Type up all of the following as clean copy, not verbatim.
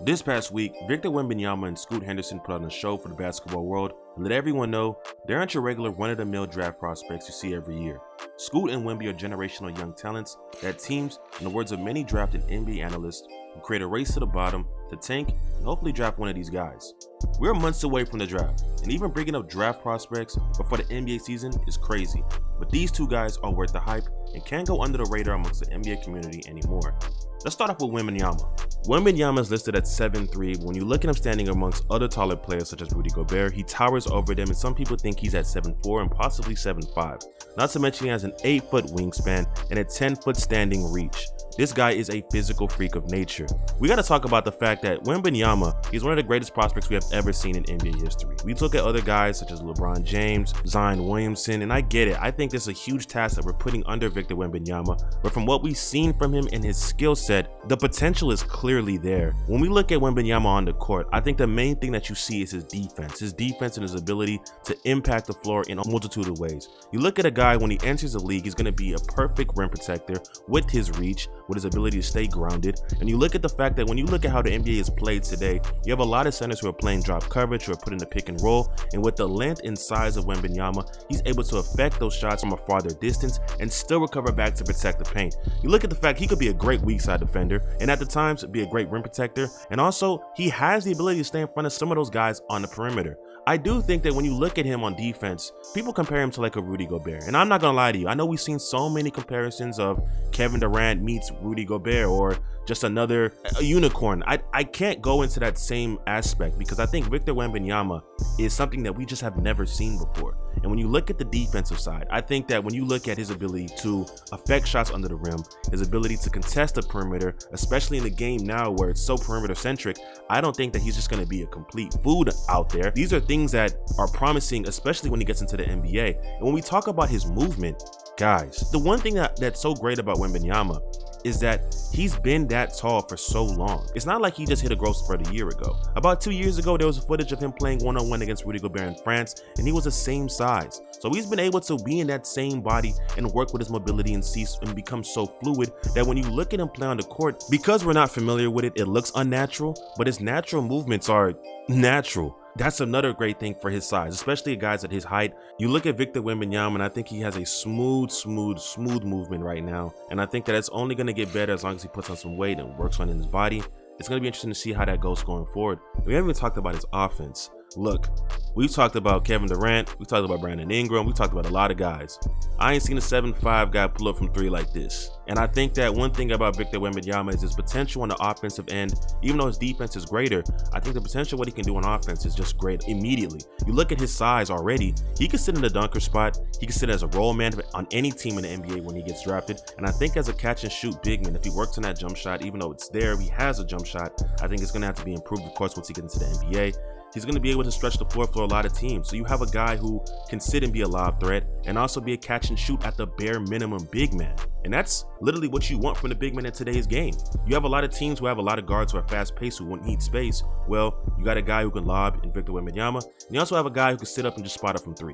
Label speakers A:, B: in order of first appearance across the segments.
A: This past week, Victor Wembanyama and Scoot Henderson put on a show for the basketball world and let everyone know they aren't your regular run-of-the-mill draft prospects you see every year. Scoot and Wemby are generational young talents that teams, in the words of many drafted NBA analysts, will create a race to the bottom to tank and hopefully draft one of these guys. We're months away from the draft, and even bringing up draft prospects before the NBA season is crazy. But these two guys are worth the hype and can't go under the radar amongst the NBA community anymore. Let's start off with Wembanyama. Wembanyama is listed at 7'3", but when you look at him standing amongst other taller players such as Rudy Gobert, he towers over them, and some people think he's at 7'4" and possibly 7'5". Not to mention he has an 8-foot wingspan and a 10-foot standing reach. This guy is a physical freak of nature. We gotta talk about the fact that Wembanyama is one of the greatest prospects we have ever seen in NBA history. We look at other guys such as LeBron James, Zion Williamson, and I get it. I think this is a huge task that we're putting under Victor Wembanyama, but from what we've seen from him and his skill set, the potential is clearly there. When we look at Wembanyama on the court, I think the main thing that you see is his defense and his ability to impact the floor in a multitude of ways. You look at a guy when he enters the league, he's gonna be a perfect rim protector with his reach, with his ability to stay grounded. And you look at the fact that when you look at how the NBA is played today, you have a lot of centers who are playing drop coverage, who are putting the pick and roll, and with the length and size of Wembanyama, he's able to affect those shots from a farther distance and still recover back to protect the paint. You look at the fact he could be a great weak side defender, and at the times be a great rim protector, and also he has the ability to stay in front of some of those guys on the perimeter. I do think that when you look at him on defense, people compare him to like a Rudy Gobert. And I'm not gonna lie to you, I know we've seen so many comparisons of Kevin Durant meets Rudy Gobert or just another unicorn. I can't go into that same aspect because I think Victor Wembanyama is something that we just have never seen before. And when you look at the defensive side, I think that when you look at his ability to affect shots under the rim, his ability to contest the perimeter, especially in the game now where it's so perimeter centric, I don't think that he's just going to be a complete food out there. These are things that are promising, especially when he gets into the NBA. And when we talk about his movement, guys, the one thing that's so great about Wembanyama is that he's been that tall for so long. It's not like he just hit a growth spurt a year ago. About 2 years ago, there was footage of him playing one-on-one against Rudy Gobert in France, and he was the same size. So he's been able to be in that same body and work with his mobility and become so fluid that when you look at him play on the court, because we're not familiar with it, it looks unnatural, but his natural movements are natural. That's another great thing for his size, especially guys at his height. You look at Victor Wembanyama, and I think he has a smooth movement right now. And I think that it's only going to get better as long as he puts on some weight and works on his body. It's going to be interesting to see how that goes going forward. We haven't even talked about his offense. Look, we've talked about Kevin Durant, we talked about Brandon Ingram, we talked about a lot of guys. I ain't seen a 7'5" guy pull up from 3 like this. And I think that one thing about Victor Wembanyama is his potential on the offensive end. Even though his defense is greater, I think the potential what he can do on offense is just great immediately. You look at his size already, he can sit in the dunker spot, he can sit as a role man on any team in the NBA when he gets drafted. And I think as a catch and shoot big man, if he works on that jump shot, even though it's there, he has a jump shot, I think it's gonna have to be improved, of course, once he gets into the NBA. He's going to be able to stretch the floor for a lot of teams. So you have a guy who can sit and be a lob threat and also be a catch and shoot at the bare minimum big man. And that's literally what you want from the big man in today's game. You have a lot of teams who have a lot of guards who are fast paced who won't need space. Well, you got a guy who can lob in Victor Wembanyama. And you also have a guy who can sit up and just spot up from 3.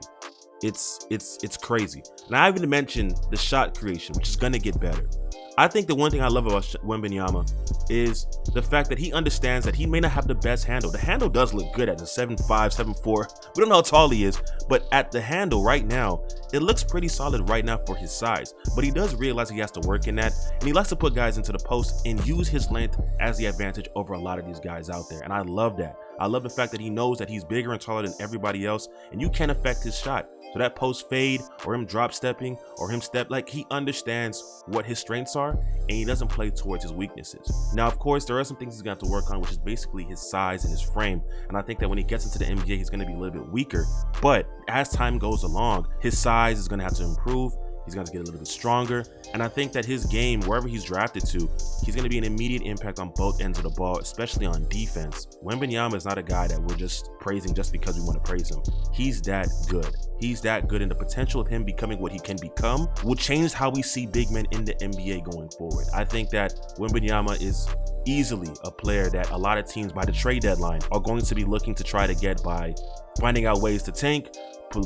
A: It's crazy. And I haven't even mentioned the shot creation, which is going to get better. I think the one thing I love about Wembanyama is the fact that he understands that he may not have the best handle. The handle does look good at the 7'5", 7'4". We don't know how tall he is, but at the handle right now, it looks pretty solid right now for his size. But he does realize he has to work in that, and he likes to put guys into the post and use his length as the advantage over a lot of these guys out there. And I love that. I love the fact that he knows that he's bigger and taller than everybody else, and you can't affect his shot. So that post fade or him drop stepping or him like he understands what his strengths are and he doesn't play towards his weaknesses. Now, of course, there are some things he's got to work on, which is basically his size and his frame. And I think that when he gets into the NBA, he's going to be a little bit weaker. But as time goes along, his size is going to have to improve. He's going to get a little bit stronger. And I think that his game, wherever he's drafted to, he's going to be an immediate impact on both ends of the ball, especially on defense. Wembanyama is not a guy that we're just praising just because we want to praise him. He's that good. He's that good, and the potential of him becoming what he can become will change how we see big men in the NBA going forward. I think that Wembanyama is easily a player that a lot of teams by the trade deadline are going to be looking to try to get by finding out ways to tank,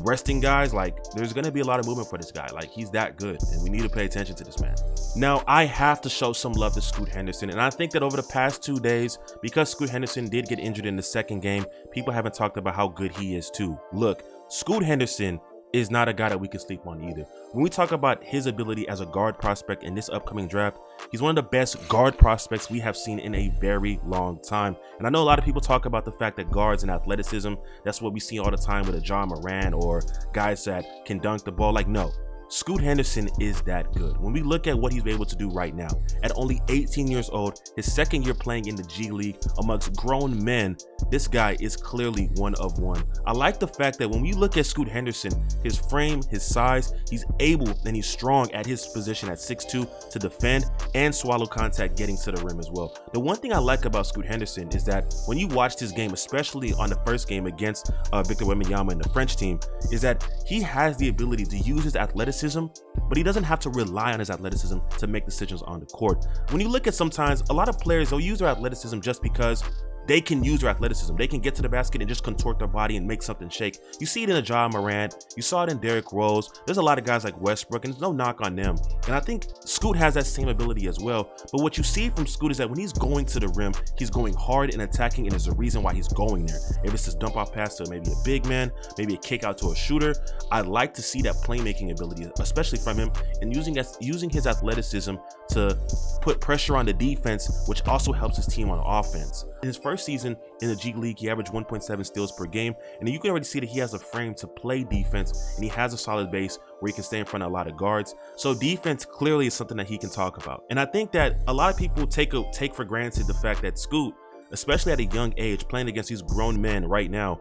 A: resting guys, like there's going to be a lot of movement for this guy. Like he's that good and we need to pay attention to this man. Now I have to show some love to Scoot Henderson, and I think that over the past 2 days, because Scoot Henderson did get injured in the second game, people haven't talked about how good he is too. Look, Scoot Henderson is not a guy that we can sleep on either. When we talk about his ability as a guard prospect in this upcoming draft, he's one of the best guard prospects we have seen in a very long time. And I know a lot of people talk about the fact that guards and athleticism, that's what we see all the time with a John Moran or guys that can dunk the ball. Like, no. Scoot Henderson is that good. When we look at what he's able to do right now, at only 18 years old, his second year playing in the G League amongst grown men, this guy is clearly one of one. I like the fact that when we look at Scoot Henderson, his frame, his size, he's able and he's strong at his position at 6'2" to defend and swallow contact getting to the rim as well. The one thing I like about Scoot Henderson is that when you watch this game, especially on the first game against Victor Wembanyama and the French team, is that he has the ability to use his athleticism, but he doesn't have to rely on his athleticism to make decisions on the court. When you look at sometimes a lot of players, they'll use their athleticism just because they can use their athleticism. They can get to the basket and just contort their body and make something shake. You see it in a John Moran. You saw it in Derrick Rose. There's a lot of guys like Westbrook, and there's no knock on them. And I think Scoot has that same ability as well. But what you see from Scoot is that when he's going to the rim, he's going hard and attacking, and there's a reason why he's going there. If it's this dump off pass to maybe a big man, maybe a kick out to a shooter, I'd like to see that playmaking ability, especially from him, and using his athleticism to put pressure on the defense, which also helps his team on offense. In his first season in the G League, he averaged 1.7 steals per game, and you can already see that he has a frame to play defense, and he has a solid base where he can stay in front of a lot of guards. So defense clearly is something that he can talk about. And I think that a lot of people take for granted the fact that Scoot, especially at a young age, playing against these grown men right now,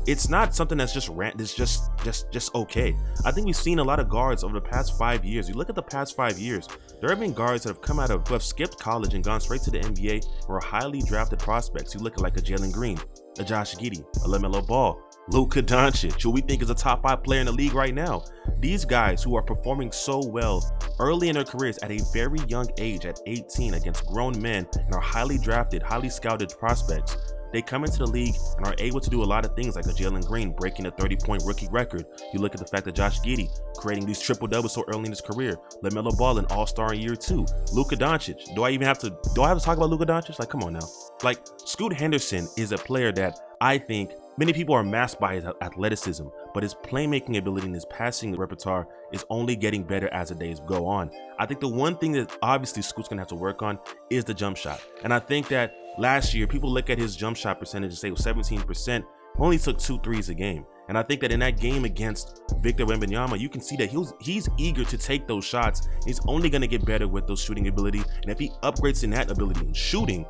A: it's not something that's just okay. I think we've seen a lot of guards over the past 5 years. You look at the past 5 years, there have been guards that have come out of, who have skipped college and gone straight to the NBA, or are highly drafted prospects. You look at like a Jalen Green, a Josh Giddey, a LaMelo Ball, Luka Doncic, who we think is a top 5 player in the league right now. These guys who are performing so well early in their careers at a very young age, at 18, against grown men, and are highly drafted, highly scouted prospects, they come into the league and are able to do a lot of things, like a Jalen Green breaking a 30-point rookie record. You look at the fact that Josh Giddey creating these triple-doubles so early in his career. LaMelo Ball, an all-star in year 2. Luka Doncic. Do I have to talk about Luka Doncic? Like, come on now. Like, Scoot Henderson is a player that I think many people are masked by his athleticism, but his playmaking ability and his passing repertoire is only getting better as the days go on. I think the one thing that obviously Scoot's gonna have to work on is the jump shot. And I think that last year, people look at his jump shot percentage and say it was 17%, only took 2 threes a game. And I think that in that game against Victor Wembanyama, you can see that he's eager to take those shots. He's only gonna get better with those shooting ability. And if he upgrades in that ability in shooting,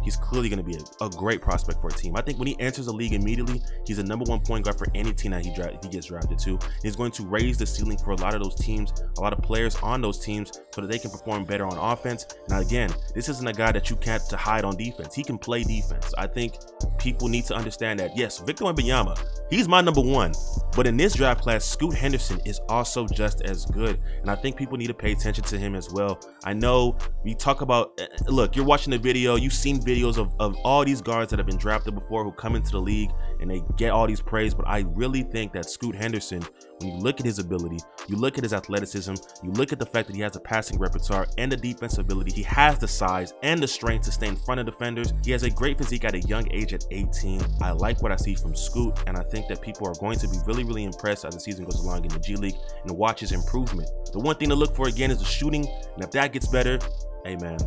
A: he's clearly going to be a great prospect for a team. I think when he enters the league immediately, he's a #1 point guard for any team that he gets drafted to. He's going to raise the ceiling for a lot of those teams, a lot of players on those teams, so that they can perform better on offense. Now again, this isn't a guy that you can't to hide on defense. He can play defense. I think people need to understand that, yes, Victor Wembanyama, he's my #1. But in this draft class, Scoot Henderson is also just as good. And I think people need to pay attention to him as well. I know we talk about, look, you're watching the video, you've seen videos of all these guards that have been drafted before who come into the league and they get all these praise, but I really think that Scoot Henderson, when you look at his ability, you look at his athleticism, you look at the fact that he has a passing repertoire and the defensive ability, he has the size and the strength to stay in front of defenders. He has a great physique at a young age at 18. I like what I see from Scoot, and I think that people are going to be really impressed as the season goes along in the G League and watch his improvement. The one thing to look for again is the shooting, and if that gets better, hey man,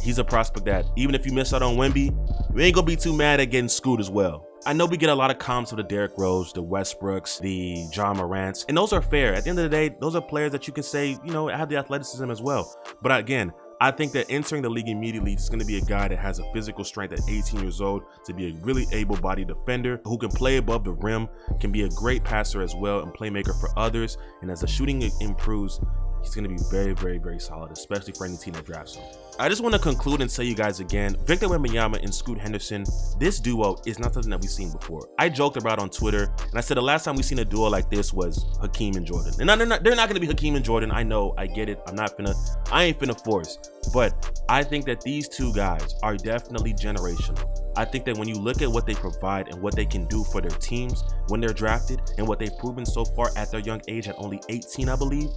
A: he's a prospect that even if you miss out on Wemby, you ain't gonna be too mad at getting Scoot as well. I know we get a lot of comps of the Derrick Rose, the Westbrooks, the John Morants, and those are fair. At the end of the day, those are players that you can say, have the athleticism as well. But again, I think that entering the league immediately is going to be a guy that has a physical strength at 18 years old to be a really able-bodied defender who can play above the rim, can be a great passer as well and playmaker for others. And as the shooting improves, he's going to be very solid, especially for any team that drafts him. I just want to conclude and tell you guys again, Victor Wembanyama and Scoot Henderson, this duo is not something that we've seen before. I joked about on Twitter, and I said the last time we seen a duo like this was Hakeem and Jordan. And they're not going to be Hakeem and Jordan. I know, I get it. I ain't finna force. But I think that these two guys are definitely generational. I think that when you look at what they provide and what they can do for their teams when they're drafted and what they've proven so far at their young age at only 18, I believe,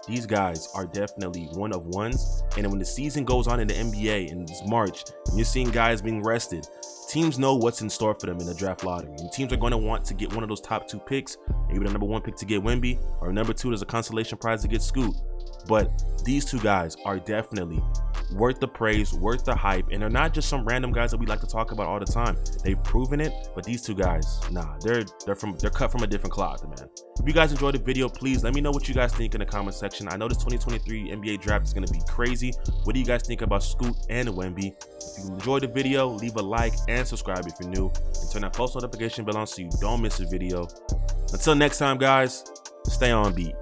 A: these guys are definitely one of ones. And when the season goes on in the NBA in March, and you're seeing guys being rested, teams know what's in store for them in the draft lottery. And teams are going to want to get one of those top 2 picks, maybe the number 1 pick to get Wemby, or number 2 as a consolation prize to get Scoot. But these two guys are definitely worth the praise, worth the hype, and they're not just some random guys that we like to talk about all the time. They've proven it, but these two guys, nah, they're cut from a different cloth, man. If you guys enjoyed the video, please let me know what you guys think in the comment section. I know this 2023 NBA draft is going to be crazy. What do you guys think about Scoot and Wemby? If you enjoyed the video, leave a like and subscribe if you're new, and turn that post notification bell on so you don't miss a video. Until next time, guys, stay on beat.